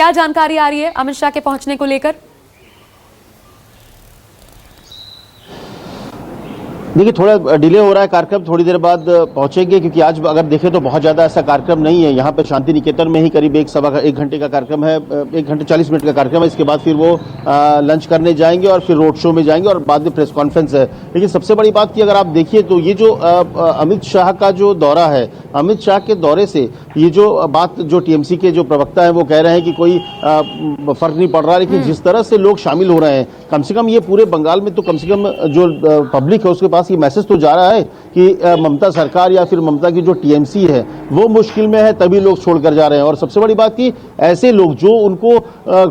क्या जानकारी आ रही है अमित शाह के पहुंचने को लेकर? देखिए, थोड़ा डिले हो रहा है कार्यक्रम, थोड़ी देर बाद पहुंचेंगे, क्योंकि आज अगर देखें तो बहुत ज़्यादा ऐसा कार्यक्रम नहीं है। यहाँ पे शांति निकेतन में ही करीब एक घंटे का कार्यक्रम है, 1 घंटे 40 मिनट का कार्यक्रम है। इसके बाद फिर वो लंच करने जाएंगे और फिर रोड शो में जाएंगे और बाद में प्रेस कॉन्फ्रेंस है। लेकिन सबसे बड़ी बात की अगर आप देखिए तो ये जो अमित शाह का जो दौरा है, अमित शाह के दौरे से ये जो बात जो टीएमसी के जो प्रवक्ता है वो कह रहे हैं कि कोई फर्क नहीं पड़ रहा, लेकिन जिस तरह से लोग शामिल हो रहे हैं, कम से कम ये पूरे बंगाल में तो कम से कम जो पब्लिक है उसके पास ये मैसेज तो जा रहा है कि ममता सरकार या फिर ममता की जो टीएमसी है वो मुश्किल में है, तभी लोग छोड़कर जा रहे हैं। और सबसे बड़ी बात की ऐसे लोग जो उनको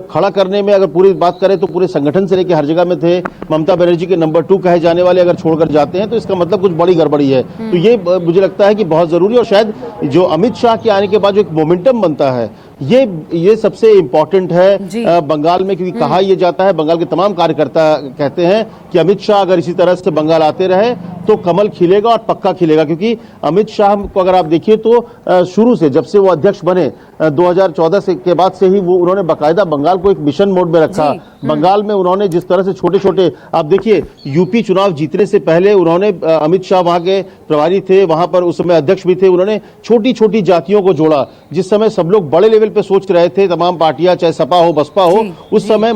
खड़ा करने में अगर पूरी बात करें तो पूरे संगठन से लेकर हर जगह में थे, ममता बनर्जी के नंबर 2 कहे जाने वाले अगर छोड़कर जाते हैं तो इसका मतलब कुछ बड़ी गड़बड़ी है। तो ये मुझे लगता है कि बहुत जरूरी, और शायद जो अमित शाह के आने के बाद जो एक मोमेंटम बनता है ये सबसे इंपॉर्टेंट है बंगाल में, क्योंकि कहा यह जाता है, बंगाल के तमाम कार्यकर्ता कहते हैं कि अमित शाह अगर इसी तरह से बंगाल आते रहे तो कमल खिलेगा और पक्का खिलेगा। क्योंकि अमित शाह को अगर आप देखिए तो शुरू से जब से वो अध्यक्ष बने 2014 से के बाद से ही वो उन्होंने बाकायदा बंगाल को एक मिशन मोड में रखा। बंगाल में उन्होंने जिस तरह से छोटे छोटे, आप देखिए यूपी चुनाव जीतने से पहले उन्होंने, अमित शाह वहां के प्रभारी थे, वहां पर उस समय अध्यक्ष भी थे, उन्होंने छोटी छोटी जातियों को जोड़ा। जिस समय सब लोग बड़े लेवल पे सोच रहे थे, तमाम पार्टियां चाहे सपा हो बसपा हो, उस समय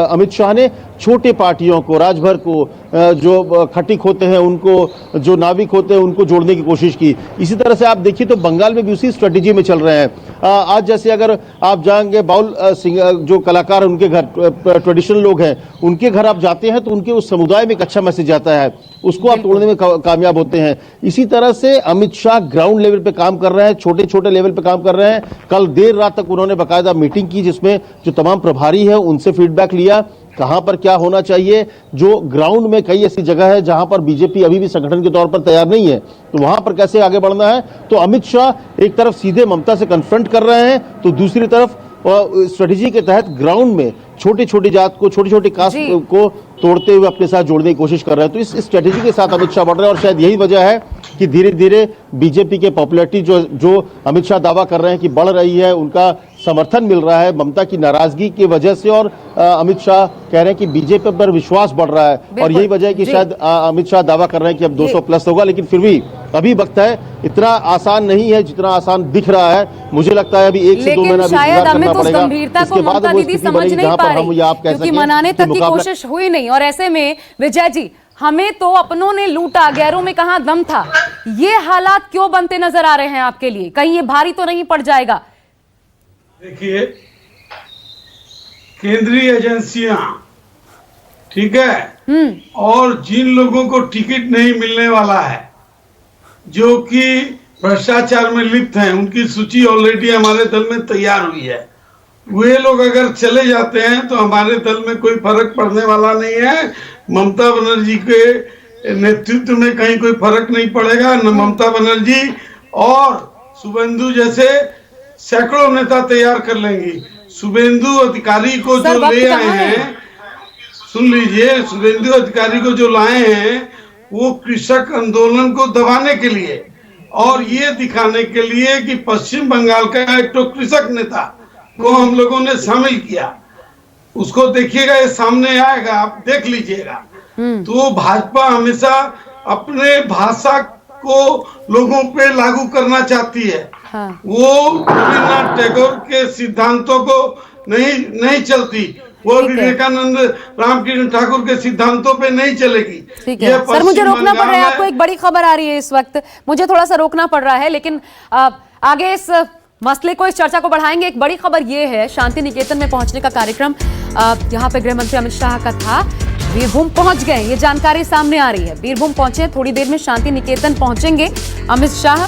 अमित शाह ने छोटे पार्टियों को, राजभर को, जो खटिक होते हैं उनको, जो नाविक होते हैं उनको जोड़ने की कोशिश की। इसी तरह से आप देखिए तो बंगाल में भी उसी स्ट्रेटेजी में चल रहे हैं। आज जैसे अगर आप जाएंगे बाउल सिंह जो कलाकार उनके घर, ट्रेडिशनल लोग हैं, उनके घर आप जाते हैं तो उनके उस समुदाय में एक अच्छा मैसेज जाता है, उसको आप तोड़ने में कामयाब होते हैं। इसी तरह से अमित शाह ग्राउंड लेवल पे काम कर रहे हैं, छोटे छोटे लेवल पे काम कर रहे हैं। कल देर रात तक उन्होंने बाकायदा मीटिंग की जिसमें जो तमाम प्रभारी है उनसे फीडबैक लिया, कहां पर क्या होना चाहिए। जो ग्राउंड में कई ऐसी जगह है जहां पर बीजेपी अभी भी संगठन के तौर पर तैयार नहीं है, तो वहां पर कैसे आगे बढ़ना है। तो अमित शाह एक तरफ सीधे ममता से कन्फ्रंट कर रहे हैं, तो दूसरी तरफ स्ट्रेटेजी के तहत ग्राउंड में छोटी छोटी जात को, छोटी छोटी कास्ट को तोड़ते हुए अपने साथ जोड़ने की कोशिश कर रहे हैं। तो इस स्ट्रेटेजी के साथ अमित शाह बढ़ रहे हैं और शायद यही वजह है कि धीरे धीरे बीजेपी के पॉपुलैरिटी जो अमित शाह दावा कर रहे हैं कि बढ़ रही है, उनका समर्थन मिल रहा है ममता की नाराजगी की वजह से। और अमित शाह कह रहे हैं कि बीजेपी पर विश्वास बढ़ रहा है, और यही वजह है कि शायद अमित शाह दावा कर रहे हैं कि अब 200 प्लस होगा। लेकिन फिर भी अभी वक्त है, इतना आसान नहीं है जितना आसान दिख रहा है। मुझे लगता है अभी 1 से 2 महीना शायद हमें तो गंभीरता को ममता दीदी समझ नहीं पा रही, क्योंकि मनाने तक की कोशिश हुई नहीं। और ऐसे में विजय जी, हमें तो अपनों ने लूटा, गैरों में कहां दम था। ये हालात क्यों बनते नजर आ रहे हैं आपके लिए? कहीं ये भारी तो नहीं पड़ जाएगा? देखिए, केंद्रीय एजेंसियां, ठीक है, और जिन लोगों को टिकट नहीं मिलने वाला है, जो कि भ्रष्टाचार में लिप्त हैं, उनकी सूची ऑलरेडी हमारे दल में तैयार हुई है। वे लोग अगर चले जाते हैं तो हमारे दल में कोई फर्क पड़ने वाला नहीं है। ममता बनर्जी के नेतृत्व में कहीं कोई फर्क नहीं पड़ेगा। न ममता बनर्जी और शुभेंदु जैसे सैकड़ों नेता तैयार कर लेंगी। शुभेंदु अधिकारी को जो ले आए हैं, सुन लीजिए, शुभेंदु अधिकारी को जो लाए हैं वो कृषक आंदोलन को दबाने के लिए और ये दिखाने के लिए कि पश्चिम बंगाल का एक तो कृषक नेता को हम लोगों ने शामिल किया। उसको देखिएगा, ये सामने आएगा, आप देख लीजिएगा। तो भाजपा हमेशा अपने भाषा को लोगों पे लागू करना चाहती है। हाँ। वो रविन्द्रनाथ टैगोर के सिद्धांतों को नहीं चलती, वो विवेकानंद रामकृष्ण ठाकुर के सिद्धांतों पे नहीं चलेगी। ठीक है सर, मुझे रोकना पड़ रहा है, आपको एक बड़ी खबर आ रही है इस वक्त, मुझे थोड़ा सा रोकना पड़ रहा है, लेकिन आगे इस मसले को, इस चर्चा को बढ़ाएंगे। एक बड़ी खबर ये है, शांति निकेतन में पहुंचने का कार्यक्रम यहाँ पे गृह मंत्री अमित शाह का था, बीरभूम पहुंच गए, ये जानकारी सामने आ रही है। बीरभूम पहुंचे, थोड़ी देर में शांति निकेतन पहुंचेंगे अमित शाह,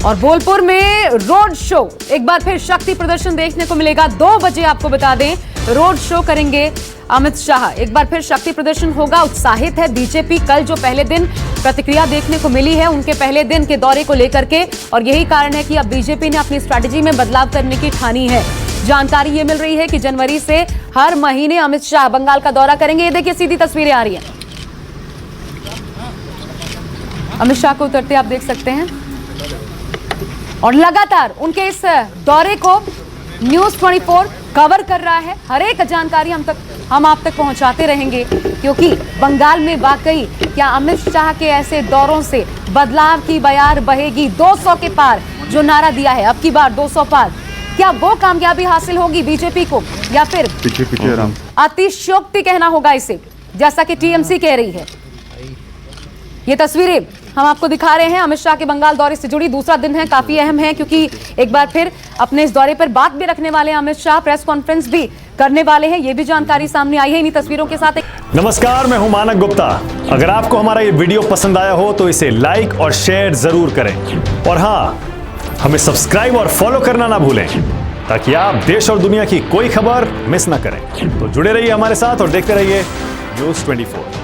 और बोलपुर में रोड शो, एक बार फिर शक्ति प्रदर्शन देखने को मिलेगा। 2 बजे आपको बता दें रोड शो करेंगे अमित शाह, एक बार फिर शक्ति प्रदर्शन होगा। उत्साहित है बीजेपी, कल जो पहले दिन प्रतिक्रिया देखने को मिली है उनके पहले दिन के दौरे को लेकर के, और यही कारण है कि अब बीजेपी ने अपनी स्ट्रैटेजी में बदलाव करने की ठानी है। जानकारी ये मिल रही है कि जनवरी से हर महीने अमित शाह बंगाल का दौरा करेंगे। ये देखिए सीधी तस्वीरें आ रही हैं, अमित शाह को उतरते आप देख सकते हैं। और लगातार उनके इस दौरे को न्यूज़ 24 कवर कर रहा है। हर एक जानकारी हम आप तक पहुंचाते रहेंगे, क्योंकि बंगाल में वाकई क्या अमित शाह के ऐसे दौरों से बदलाव की बयार बहेगी? 200 के पार जो नारा दिया है, अब की बार 200 पार, क्या वो कामयाबी हासिल होगी बीजेपी को, या फिर पीछे राम अतिशयोक्ति कहना होगा इसे, जैसा कि टीएमसी कह रही है? ये तस्वीरें हम आपको दिखा रहे हैं अमित शाह के बंगाल दौरे से जुड़ी। दूसरा दिन है, काफी अहम है, क्योंकि एक बार फिर अपने इस दौरे पर बात भी रखने वाले हैं अमित शाह, प्रेस कॉन्फ्रेंस भी करने वाले हैं। ये भी जानकारी सामने आई है इन्हीं तस्वीरों के साथ। नमस्कार, मैं हूं मानक गुप्ता। अगर आपको हमारा ये वीडियो पसंद आया हो तो इसे लाइक और शेयर जरूर करें, और हाँ, हमें सब्सक्राइब और फॉलो करना ना भूलें, ताकि आप देश और दुनिया की कोई खबर मिस ना करें। तो जुड़े रहिए हमारे साथ और देखते रहिए न्यूज़ 24।